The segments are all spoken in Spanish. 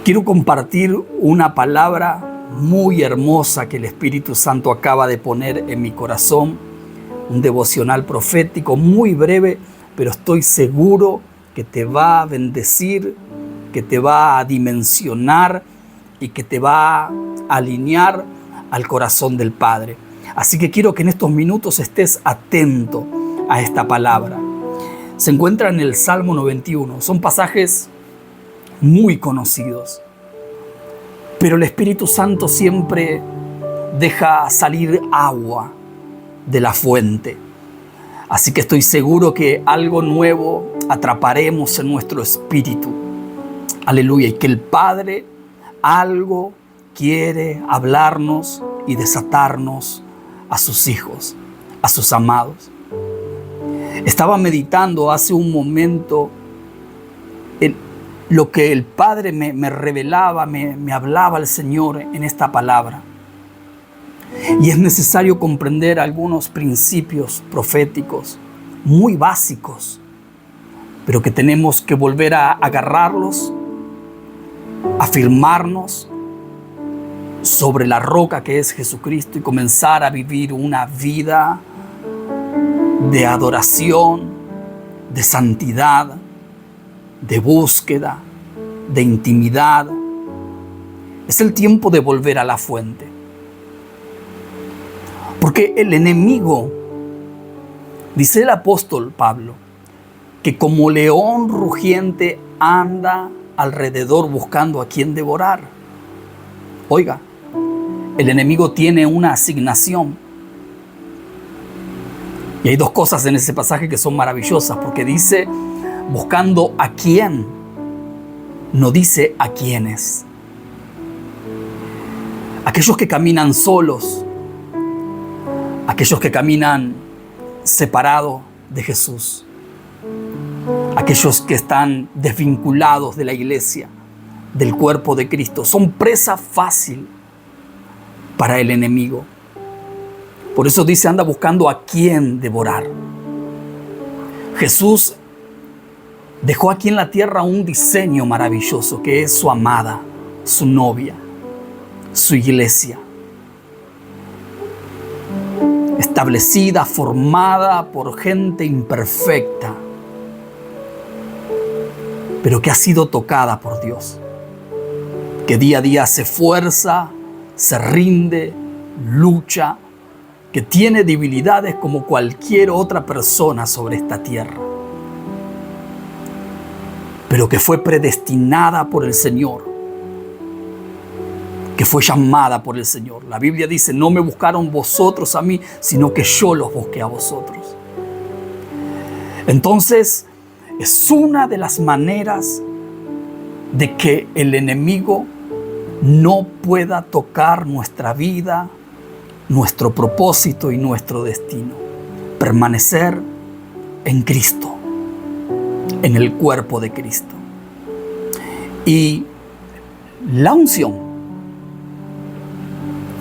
Quiero compartir una palabra muy hermosa que el Espíritu Santo acaba de poner en mi corazón, un devocional profético muy breve, pero estoy seguro que te va a bendecir, que te va a dimensionar y que te va a alinear al corazón del Padre. Así que quiero que en estos minutos estés atento a esta palabra. Se encuentra en el Salmo 91. Son pasajes muy conocidos, pero el Espíritu Santo siempre deja salir agua de la fuente. Así que estoy seguro que algo nuevo atraparemos en nuestro espíritu. Aleluya. Y que el Padre algo quiere hablarnos y desatarnos a sus hijos, a sus amados. Estaba meditando hace un momento en lo que el Padre me revelaba, me hablaba el Señor en esta palabra. Y es necesario comprender algunos principios proféticos muy básicos, pero que tenemos que volver a agarrarlos, afirmarnos sobre la roca que es Jesucristo y comenzar a vivir una vida de adoración, de santidad, de búsqueda, de intimidad. Es el tiempo de volver a la fuente. Porque el enemigo, dice el apóstol Pablo, que como león rugiente anda alrededor buscando a quien devorar. Oiga, el enemigo tiene una asignación. Y hay dos cosas en ese pasaje que son maravillosas, porque dice buscando a quién, no dice a quiénes. Aquellos que caminan solos, aquellos que caminan separados de Jesús, aquellos que están desvinculados de la iglesia, del cuerpo de Cristo, son presa fácil para el enemigo. Por eso dice, anda buscando a quién devorar. Jesús dejó aquí en la tierra un diseño maravilloso que es su amada, su novia, su iglesia. Establecida, formada por gente imperfecta, pero que ha sido tocada por Dios, que día a día se esfuerza, se rinde, lucha, que tiene debilidades como cualquier otra persona sobre esta tierra, pero que fue predestinada por el Señor, que fue llamada por el Señor. La Biblia dice, no me buscaron vosotros a mí, sino que yo los busqué a vosotros. Entonces, es una de las maneras de que el enemigo no pueda tocar nuestra vida, nuestro propósito y nuestro destino. Permanecer en Cristo, en el cuerpo de Cristo. Y la unción,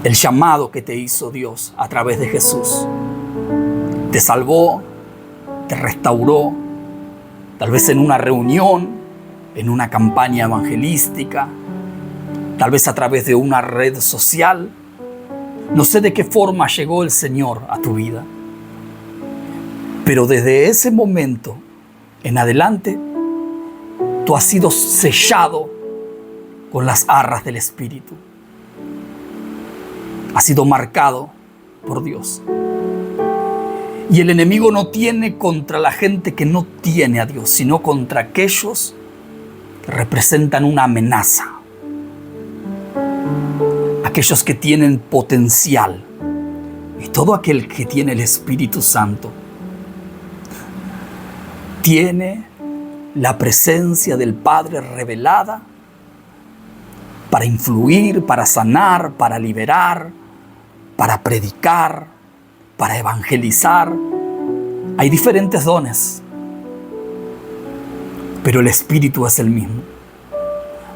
el llamado que te hizo Dios a través de Jesús, te salvó, te restauró, tal vez en una reunión, en una campaña evangelística, tal vez a través de una red social. No sé de qué forma llegó el Señor a tu vida, pero desde ese momento en adelante, tú has sido sellado con las arras del Espíritu. Has sido marcado por Dios. Y el enemigo no tiene contra la gente que no tiene a Dios, sino contra aquellos que representan una amenaza. Aquellos que tienen potencial. Y todo aquel que tiene el Espíritu Santo tiene la presencia del Padre revelada para influir, para sanar, para liberar, para predicar, para evangelizar. Hay diferentes dones, pero el Espíritu es el mismo.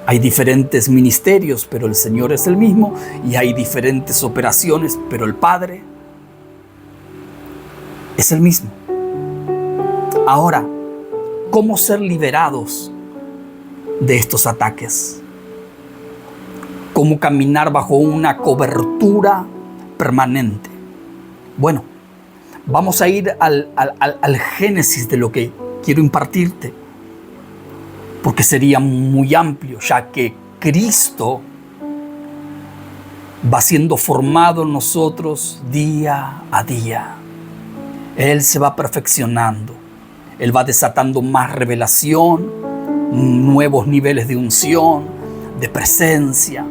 Hay diferentes ministerios, pero el Señor es el mismo. Y hay diferentes operaciones, pero el Padre es el mismo. Ahora, ¿cómo ser liberados de estos ataques? cómo caminar bajo una cobertura permanente. Bueno, vamos a ir al génesis de lo que quiero impartirte, porque sería muy amplio, ya que Cristo va siendo formado en nosotros día a día. Él se va perfeccionando. Él va desatando más revelación, nuevos niveles de unción, de presencia,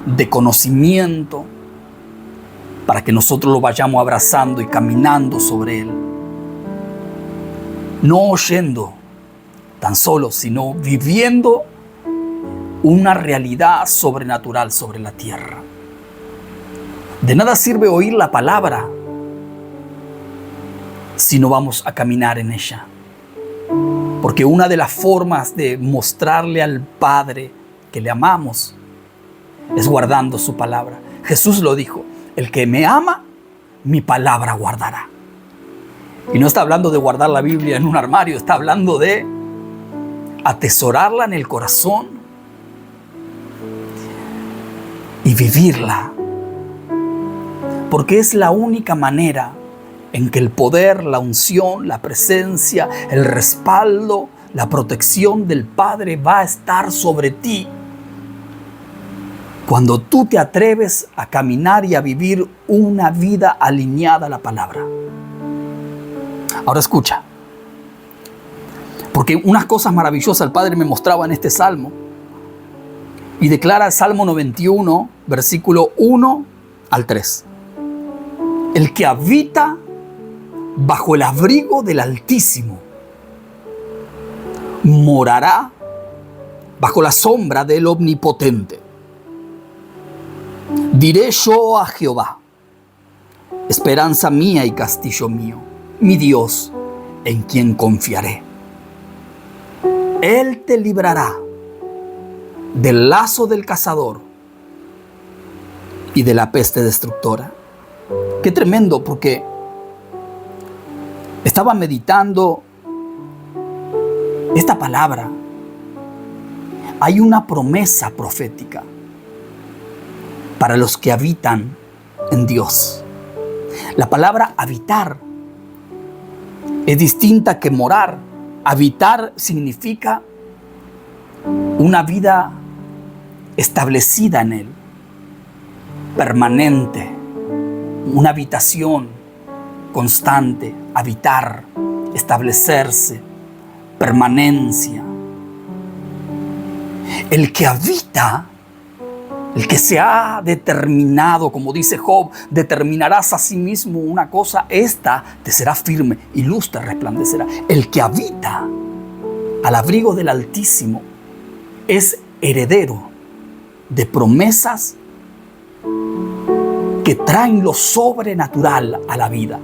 de conocimiento, para que nosotros lo vayamos abrazando y caminando sobre Él. No oyendo tan solo, sino viviendo una realidad sobrenatural sobre la tierra. De nada sirve oír la palabra si no vamos a caminar en ella. Porque una de las formas de mostrarle al Padre que le amamos es guardando su palabra. Jesús lo dijo: el que me ama, mi palabra guardará. Y no está hablando de guardar la Biblia en un armario, está hablando de atesorarla en el corazón y vivirla. Porque es la única manera en que el poder, la unción, la presencia, el respaldo, la protección del Padre va a estar sobre ti. Cuando tú te atreves a caminar y a vivir una vida alineada a la palabra. Ahora escucha. Porque unas cosas maravillosas el Padre me mostraba en este Salmo. Y declara el Salmo 91, versículo 1 al 3. El que habita bajo el abrigo del Altísimo morará bajo la sombra del Omnipotente. Diré yo a Jehová: esperanza mía y castillo mío, mi Dios, en quien confiaré. Él te librará del lazo del cazador y de la peste destructora. Qué tremendo, porque estaba meditando esta palabra. Hay una promesa profética para los que habitan en Dios. La palabra habitar es distinta que morar. Habitar significa una vida establecida en Él, permanente, una habitación constante, habitar, establecerse, permanencia. El que habita, el que se ha determinado, como dice Job, determinarás a sí mismo una cosa, esta te será firme y luz te resplandecerá. El que habita al abrigo del Altísimo es heredero de promesas que traen lo sobrenatural a la vida.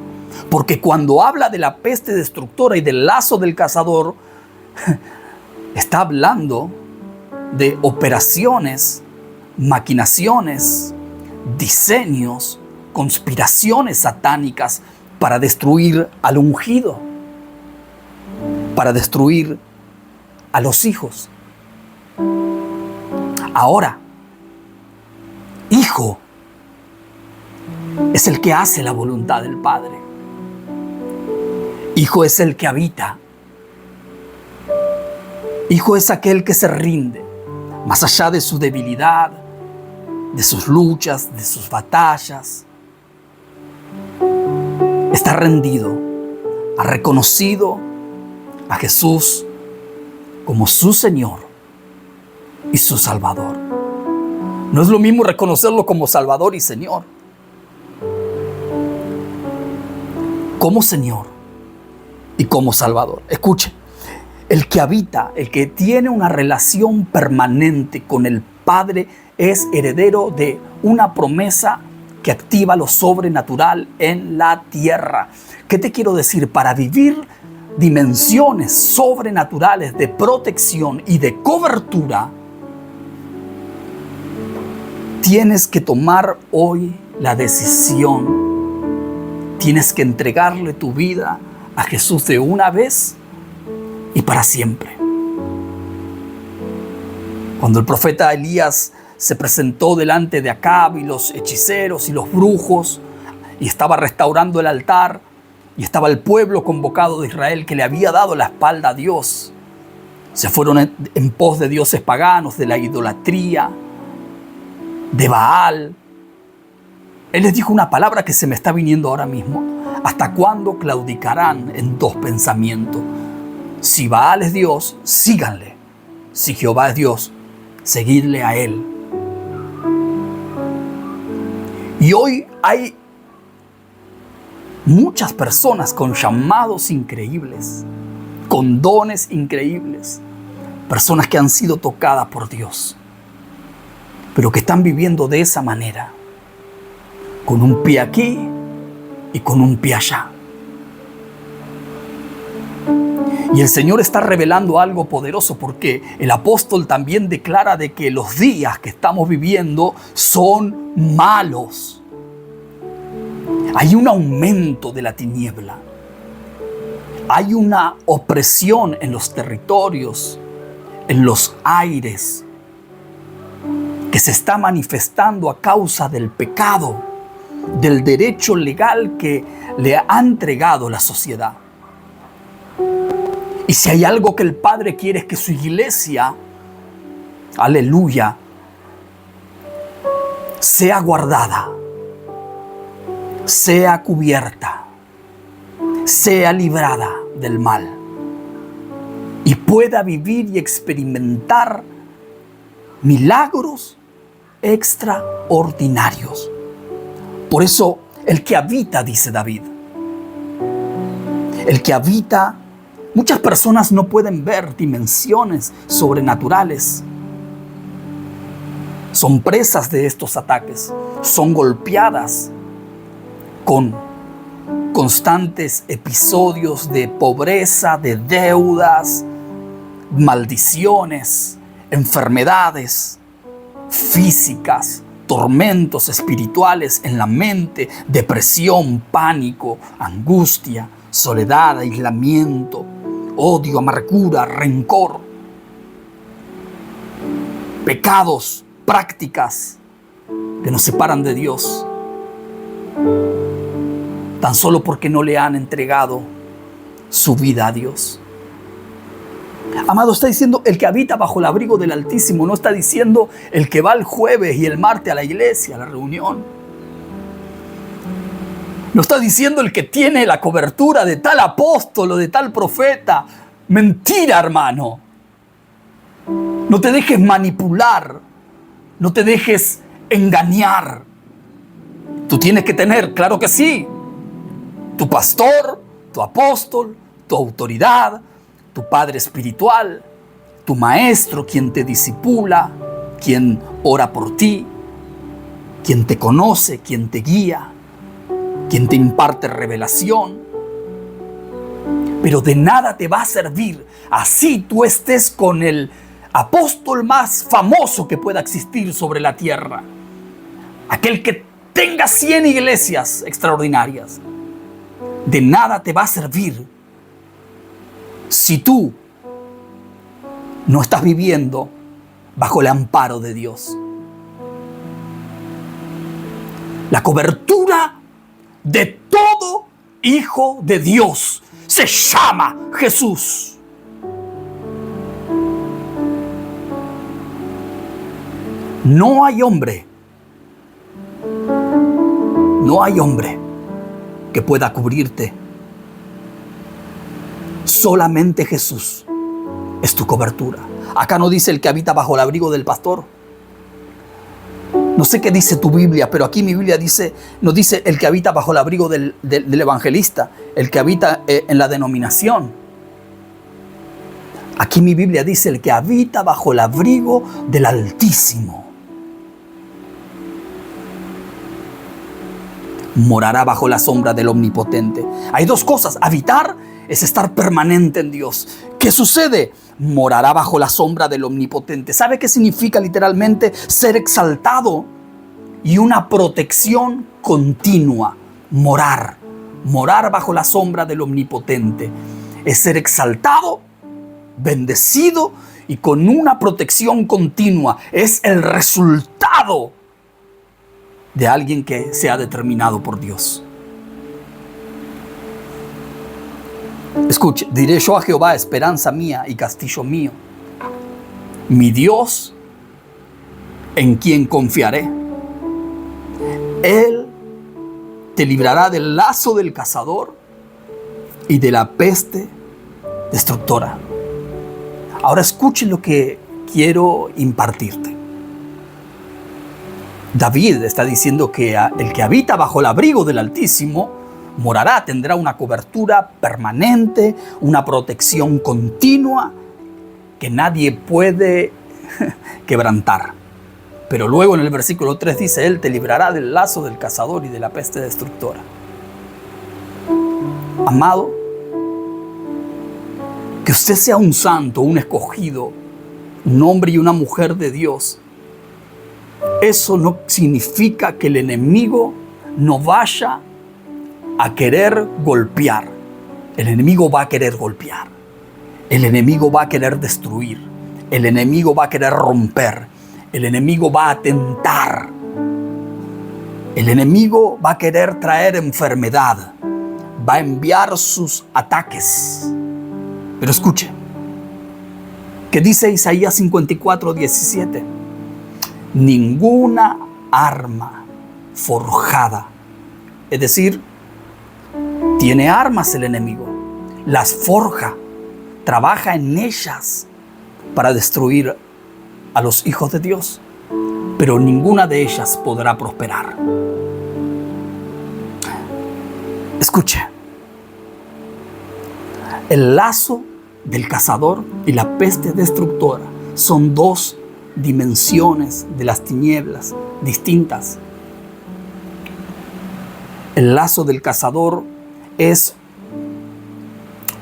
Porque cuando habla de la peste destructora y del lazo del cazador, está hablando de operaciones, maquinaciones, diseños, conspiraciones satánicas para destruir al ungido, para destruir a los hijos. Ahora, hijo es el que hace la voluntad del Padre. Hijo es el que habita. Hijo es aquel que se rinde, más allá de su debilidad, de sus luchas, de sus batallas. Está rendido, ha reconocido a Jesús como su Señor y su Salvador. No es lo mismo reconocerlo como Salvador y Señor. Como Señor y como Salvador. Escuche, el que habita, el que tiene una relación permanente con el Padre es heredero de una promesa que activa lo sobrenatural en la tierra. ¿Qué te quiero decir? Para vivir dimensiones sobrenaturales de protección y de cobertura, tienes que tomar hoy la decisión. Tienes que entregarle tu vida a Jesús de una vez y para siempre. Cuando el profeta Elías se presentó delante de Acab y los hechiceros y los brujos y estaba restaurando el altar y estaba el pueblo convocado de Israel que le había dado la espalda a Dios. Se fueron en pos de dioses paganos, de la idolatría, de Baal. Él les dijo una palabra que se me está viniendo ahora mismo. ¿Hasta cuándo claudicarán en dos pensamientos? Si Baal es Dios, síganle. Si Jehová es Dios, seguidle a Él. Y hoy hay muchas personas con llamados increíbles, con dones increíbles, personas que han sido tocadas por Dios, pero que están viviendo de esa manera, con un pie aquí y con un pie allá. Y el Señor está revelando algo poderoso, porque el apóstol también declara de que los días que estamos viviendo son malos. Hay un aumento de la tiniebla. Hay una opresión en los territorios, en los aires, que se está manifestando a causa del pecado, del derecho legal que le ha entregado la sociedad. Y si hay algo que el Padre quiere es que su iglesia, aleluya, sea guardada, sea cubierta, sea librada del mal y pueda vivir y experimentar milagros extraordinarios. Por eso, el que habita, dice David, el que habita, muchas personas no pueden ver dimensiones sobrenaturales. Son presas de estos ataques, son golpeadas con constantes episodios de pobreza, de deudas, maldiciones, enfermedades físicas, tormentos espirituales en la mente, depresión, pánico, angustia, soledad, aislamiento, odio, amargura, rencor, pecados, prácticas que nos separan de Dios, tan solo porque no le han entregado su vida a Dios. Amado, está diciendo el que habita bajo el abrigo del Altísimo, no está diciendo el que va el jueves y el martes a la iglesia, a la reunión. No está diciendo el que tiene la cobertura de tal apóstol o de tal profeta. Mentira, hermano. No te dejes manipular, no te dejes engañar. Tú tienes que tener, claro que sí, tu pastor, tu apóstol, tu autoridad, tu padre espiritual, tu maestro, quien te discipula, quien ora por ti, quien te conoce, quien te guía, quien te imparte revelación. Pero de nada te va a servir así tú estés con el apóstol más famoso que pueda existir sobre la tierra, aquel que tenga 100 iglesias extraordinarias. De nada te va a servir si tú no estás viviendo bajo el amparo de Dios. La cobertura de todo hijo de Dios se llama Jesús. No hay hombre que pueda cubrirte. Solamente Jesús es tu cobertura. Acá no dice el que habita bajo el abrigo del pastor. No sé qué dice tu Biblia, pero aquí mi Biblia nos dice el que habita bajo el abrigo del evangelista, el que habita en la denominación. Aquí mi Biblia dice el que habita bajo el abrigo del Altísimo. Morará bajo la sombra del Omnipotente. Hay dos cosas. Habitar es estar permanente en Dios. ¿Qué sucede? Morará bajo la sombra del Omnipotente. ¿Sabe qué significa literalmente ser exaltado? Y una protección continua. Morar bajo la sombra del Omnipotente. Es ser exaltado, bendecido y con una protección continua. Es el resultado de alguien que se ha determinado por Dios. Escuche, diré yo a Jehová, esperanza mía y castillo mío, mi Dios, en quien confiaré. Él te librará del lazo del cazador y de la peste destructora. Ahora escuche lo que quiero impartirte. David está diciendo que el que habita bajo el abrigo del Altísimo morará, tendrá una cobertura permanente, una protección continua que nadie puede quebrantar. Pero luego en el versículo 3 dice, Él te librará del lazo del cazador y de la peste destructora. Amado, que usted sea un santo, un escogido, un hombre y una mujer de Dios, eso no significa que el enemigo no vaya a querer golpear. El enemigo va a querer golpear. El enemigo va a querer destruir. El enemigo va a querer romper. El enemigo va a tentar. El enemigo va a querer traer enfermedad. Va a enviar sus ataques. Pero escuche, ¿qué dice Isaías 54:17? Ninguna arma forjada, es decir, tiene armas el enemigo, las forja, trabaja en ellas para destruir a los hijos de Dios, pero ninguna de ellas podrá prosperar. Escuche, el lazo del cazador y la peste destructora son dos dimensiones de las tinieblas distintas. El lazo del cazador es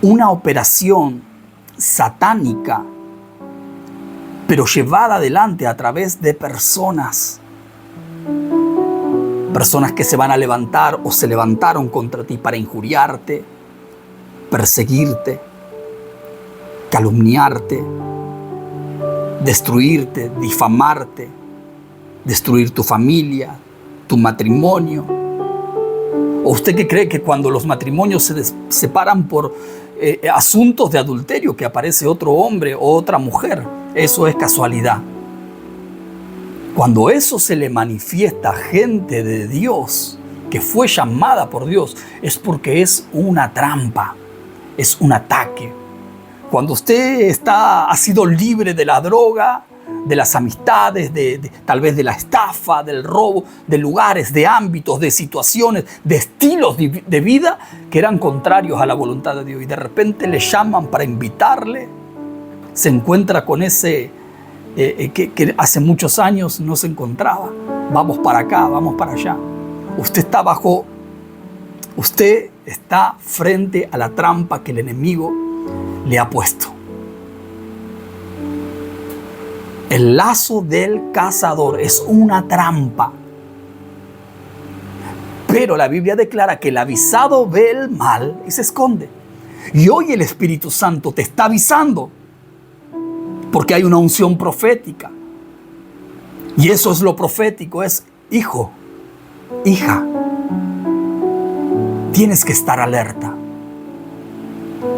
una operación satánica, pero llevada adelante a través de personas que se van a levantar o se levantaron contra ti para injuriarte, perseguirte, calumniarte, destruirte, difamarte, destruir tu familia, tu matrimonio. ¿O usted qué cree que cuando los matrimonios se separan por asuntos de adulterio, que aparece otro hombre o otra mujer, eso es casualidad? Cuando eso se le manifiesta a gente de Dios, que fue llamada por Dios, es porque es una trampa, es un ataque. Cuando usted ha sido libre de la droga, de las amistades, tal vez de la estafa, del robo, de lugares, de ámbitos, de situaciones, de estilos de vida que eran contrarios a la voluntad de Dios, y de repente le llaman para invitarle, se encuentra con ese que hace muchos años no se encontraba. Vamos para acá, vamos para allá. Usted está frente a la trampa que el enemigo le ha puesto. El lazo del cazador es una trampa. Pero la Biblia declara que el avisado ve el mal y se esconde. Y hoy el Espíritu Santo te está avisando, porque hay una unción profética. Y eso es lo profético, es hijo, hija. Tienes que estar alerta.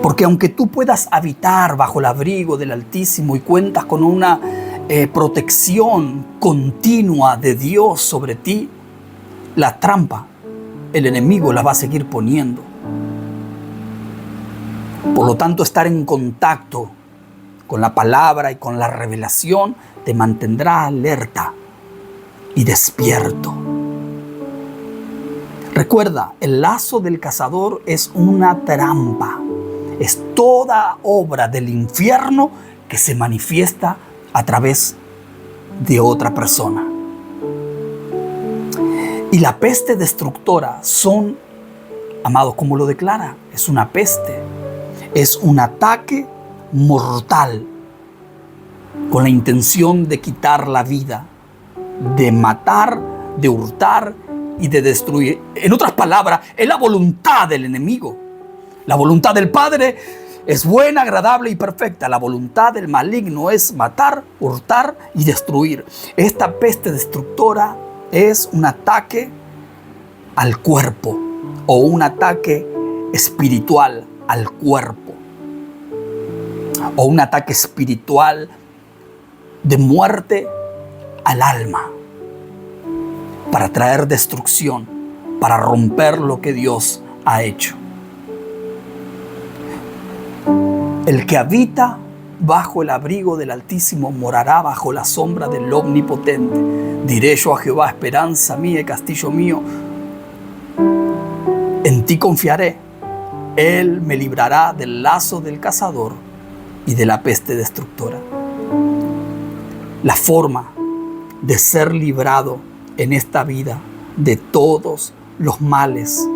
Porque aunque tú puedas habitar bajo el abrigo del Altísimo y cuentas con una protección continua de Dios sobre ti, la trampa, el enemigo la va a seguir poniendo. Por lo tanto, estar en contacto con la palabra y con la revelación te mantendrá alerta y despierto. Recuerda, el lazo del cazador es una trampa. Es toda obra del infierno que se manifiesta a través de otra persona. Y la peste destructora son, amados, como lo declara, es una peste. Es un ataque mortal con la intención de quitar la vida, de matar, de hurtar y de destruir. En otras palabras, es la voluntad del enemigo. La voluntad del Padre es buena, agradable y perfecta. La voluntad del maligno es matar, hurtar y destruir. Esta peste destructora es un ataque al cuerpo o un ataque espiritual al cuerpo o un ataque espiritual de muerte al alma para traer destrucción, para romper lo que Dios ha hecho. El que habita bajo el abrigo del Altísimo morará bajo la sombra del Omnipotente. Diré yo a Jehová, esperanza mía y castillo mío, en ti confiaré. Él me librará del lazo del cazador y de la peste destructora. La forma de ser librado en esta vida de todos los males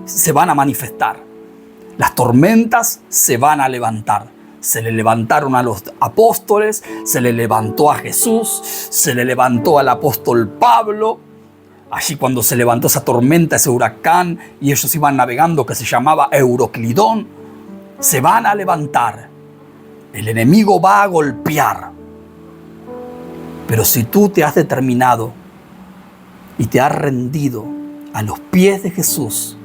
se van a manifestar. Las tormentas se van a levantar. Se le levantaron a los apóstoles, se le levantó a Jesús, se le levantó al apóstol Pablo. Allí cuando se levantó esa tormenta, ese huracán, y ellos iban navegando, que se llamaba Euroclidón, se van a levantar. El enemigo va a golpear. Pero si tú te has determinado y te has rendido a los pies de Jesús,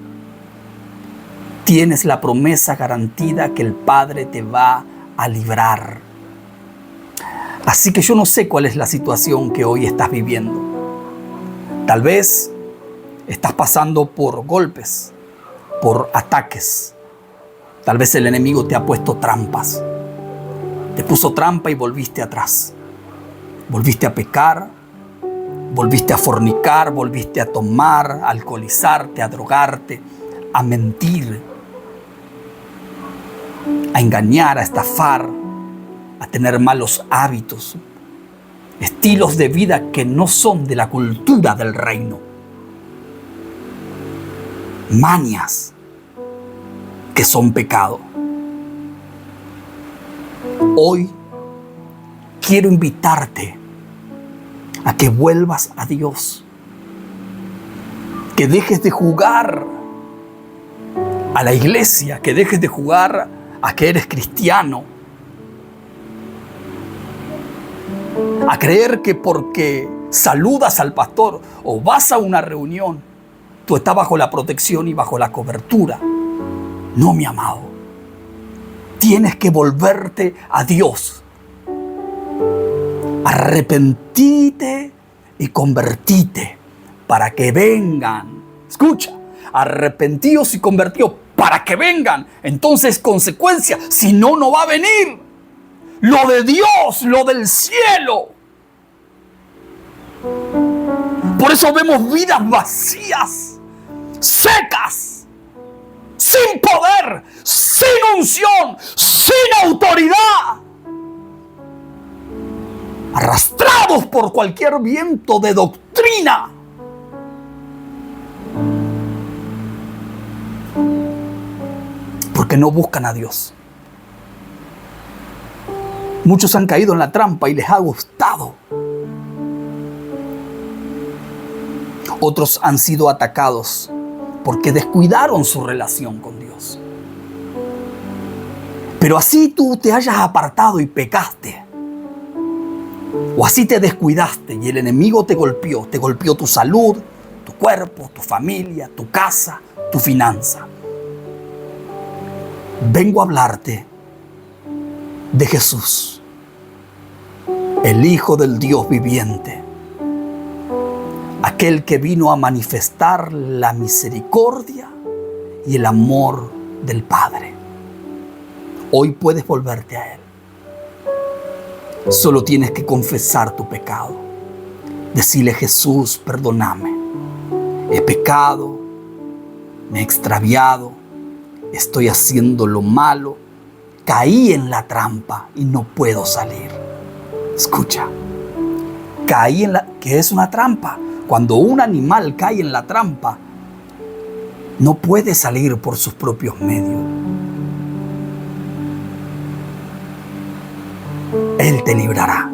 tienes la promesa garantida que el Padre te va a librar. Así que yo no sé cuál es la situación que hoy estás viviendo. Tal vez estás pasando por golpes, por ataques. Tal vez el enemigo te ha puesto trampas. Te puso trampa y volviste atrás. Volviste a pecar, volviste a fornicar, volviste a tomar, a alcoholizarte, a drogarte, a mentir, a engañar, a estafar, a tener malos hábitos, estilos de vida que no son de la cultura del reino, mañas que son pecado. Hoy quiero invitarte a que vuelvas a Dios, que dejes de jugar a la iglesia, que dejes de jugar a que eres cristiano, a creer que porque saludas al pastor o vas a una reunión, tú estás bajo la protección y bajo la cobertura. No, mi amado, tienes que volverte a Dios. Arrepentite y convertite para que vengan. Escucha, arrepentíos y convertíos para que vengan. Entonces, consecuencia, si no, no va a venir lo de Dios, lo del cielo. Por eso vemos vidas vacías, secas, sin poder, sin unción, sin autoridad, arrastrados por cualquier viento de doctrina. Porque no buscan a Dios. Muchos han caído en la trampa y les ha gustado. Otros han sido atacados porque descuidaron su relación con Dios. Pero así tú te hayas apartado y pecaste, o así te descuidaste y el enemigo te golpeó tu salud, tu cuerpo, tu familia, tu casa, tu finanza. Vengo a hablarte de Jesús, el Hijo del Dios viviente, aquel que vino a manifestar la misericordia y el amor del Padre. Hoy puedes volverte a Él. Solo tienes que confesar tu pecado. Decirle: Jesús, perdóname. He pecado, me he extraviado, estoy haciendo lo malo, caí en la trampa y no puedo salir. Escucha, caí en ¿qué es una trampa? Cuando un animal cae en la trampa, no puede salir por sus propios medios. Él te librará.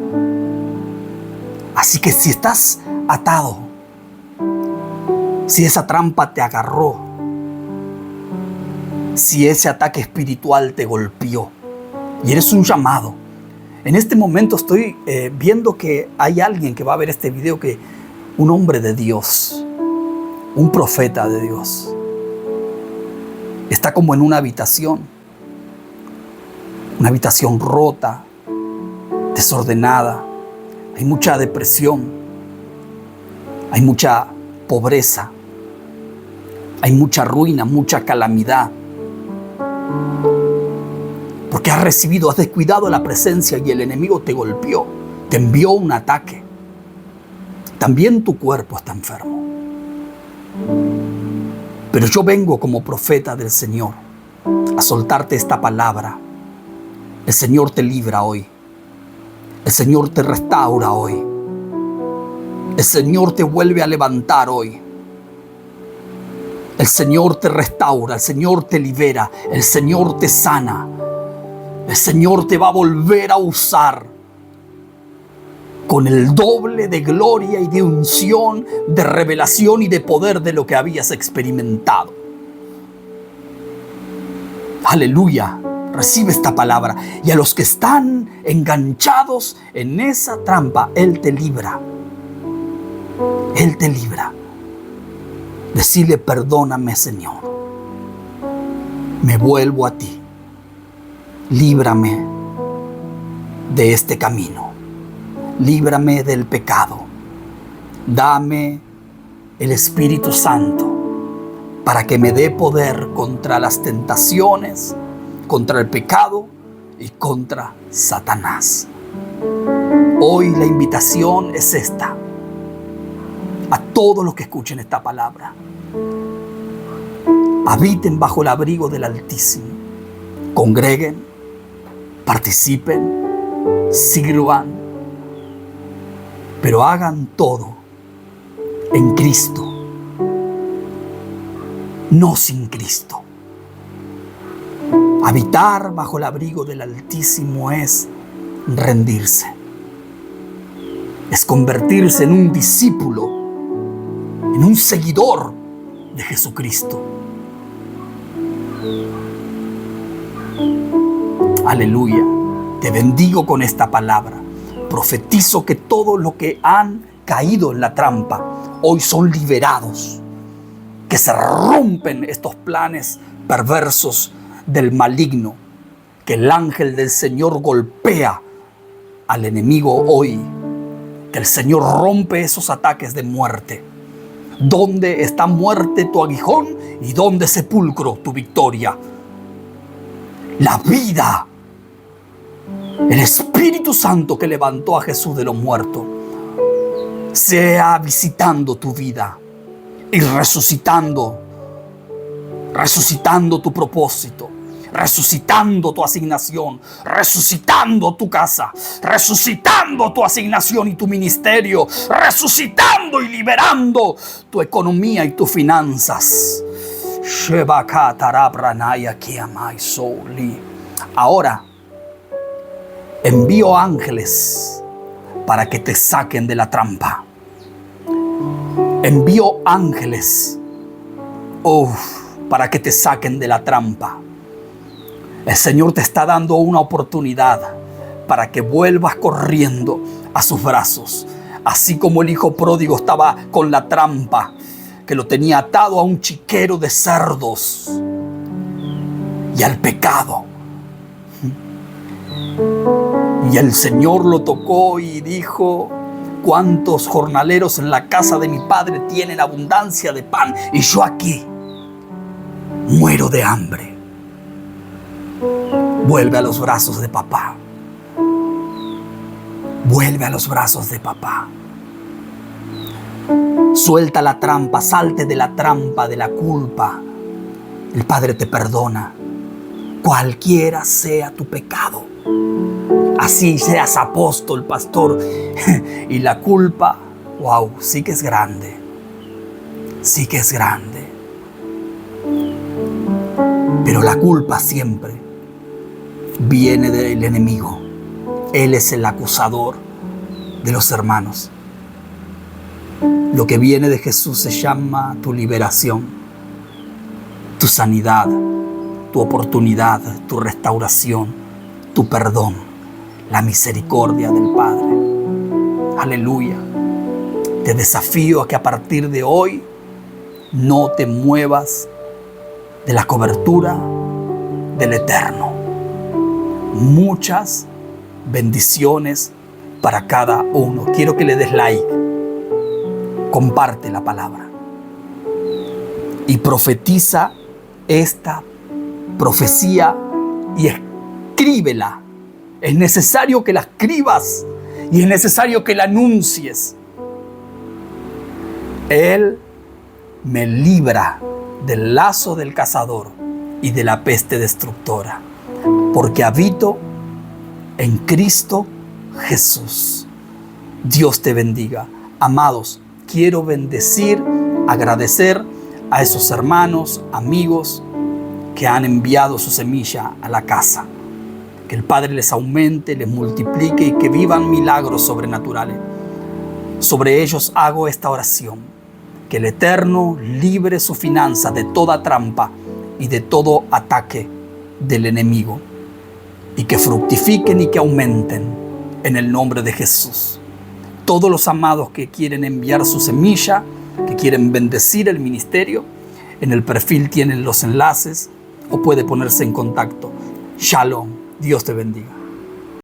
Así que si estás atado, si esa trampa te agarró, si ese ataque espiritual te golpeó y eres un llamado. En este momento estoy viendo que hay alguien que va a ver este video, que un hombre de Dios, un profeta de Dios, está como en una habitación rota, desordenada. Hay mucha depresión, hay mucha pobreza, hay mucha ruina, mucha calamidad. Porque has descuidado la presencia y el enemigo te golpeó, te envió un ataque. También tu cuerpo está enfermo. Pero yo vengo como profeta del Señor a soltarte esta palabra. El Señor te libra hoy. El Señor te restaura hoy. El Señor te vuelve a levantar hoy. El Señor te restaura, el Señor te libera, el Señor te sana. El Señor te va a volver a usar con el doble de gloria y de unción, de revelación y de poder de lo que habías experimentado. Aleluya. Recibe esta palabra. Y a los que están enganchados en esa trampa, Él te libra. Él te libra. Decile: perdóname, Señor. Me vuelvo a ti. Líbrame de este camino. Líbrame del pecado. Dame el Espíritu Santo para que me dé poder contra las tentaciones, contra el pecado y contra Satanás. Hoy la invitación es esta. A todos los que escuchen esta palabra: habiten bajo el abrigo del Altísimo. Congreguen, participen, sirvan, pero hagan todo en Cristo, no sin Cristo. Habitar bajo el abrigo del Altísimo es rendirse, es convertirse en un discípulo, en un seguidor de Jesucristo. Aleluya. Te bendigo con esta palabra. Profetizo que todos los que han caído en la trampa hoy son liberados, que se rompen estos planes perversos del maligno, que el ángel del Señor golpea al enemigo hoy, que el Señor rompe esos ataques de muerte. ¿Dónde está muerte tu aguijón y dónde sepulcro tu victoria? La vida, el Espíritu Santo que levantó a Jesús de los muertos, sea visitando tu vida y resucitando tu propósito, resucitando tu asignación, resucitando tu casa, resucitando tu asignación y tu ministerio, resucitando y liberando tu economía y tus finanzas. Ahora envío ángeles para que te saquen de la trampa. Envío ángeles para que te saquen de la trampa. El Señor te está dando una oportunidad para que vuelvas corriendo a sus brazos. Así como el hijo pródigo estaba con la trampa, que lo tenía atado a un chiquero de cerdos y al pecado. Y el Señor lo tocó y dijo: ¿cuántos jornaleros en la casa de mi padre tienen abundancia de pan y yo aquí muero de hambre? Vuelve a los brazos de papá. Vuelve a los brazos de papá. Suelta la trampa, salte de la trampa de la culpa. El Padre te perdona, cualquiera sea tu pecado. Así seas apóstol, pastor, y la culpa, sí que es grande. Sí que es grande. Pero la culpa siempre viene del enemigo. Él es el acusador de los hermanos. Lo que viene de Jesús se llama tu liberación, tu sanidad, tu oportunidad, tu restauración, tu perdón, la misericordia del Padre. Aleluya. Te desafío a que a partir de hoy no te muevas de la cobertura del Eterno. Muchas bendiciones para cada uno. Quiero que le des like, comparte la palabra y profetiza esta profecía y escríbela. Es necesario que la escribas y es necesario que la anuncies. Él me libra del lazo del cazador y de la peste destructora, porque habito en Cristo Jesús. Dios te bendiga. Amados, quiero bendecir, agradecer a esos hermanos, amigos que han enviado su semilla a la casa. Que el Padre les aumente, les multiplique y que vivan milagros sobrenaturales. Sobre ellos hago esta oración. Que el Eterno libre su finanza de toda trampa y de todo ataque del enemigo. Y que fructifiquen y que aumenten en el nombre de Jesús. Todos los amados que quieren enviar su semilla, que quieren bendecir el ministerio, en el perfil tienen los enlaces o puede ponerse en contacto. Shalom. Dios te bendiga.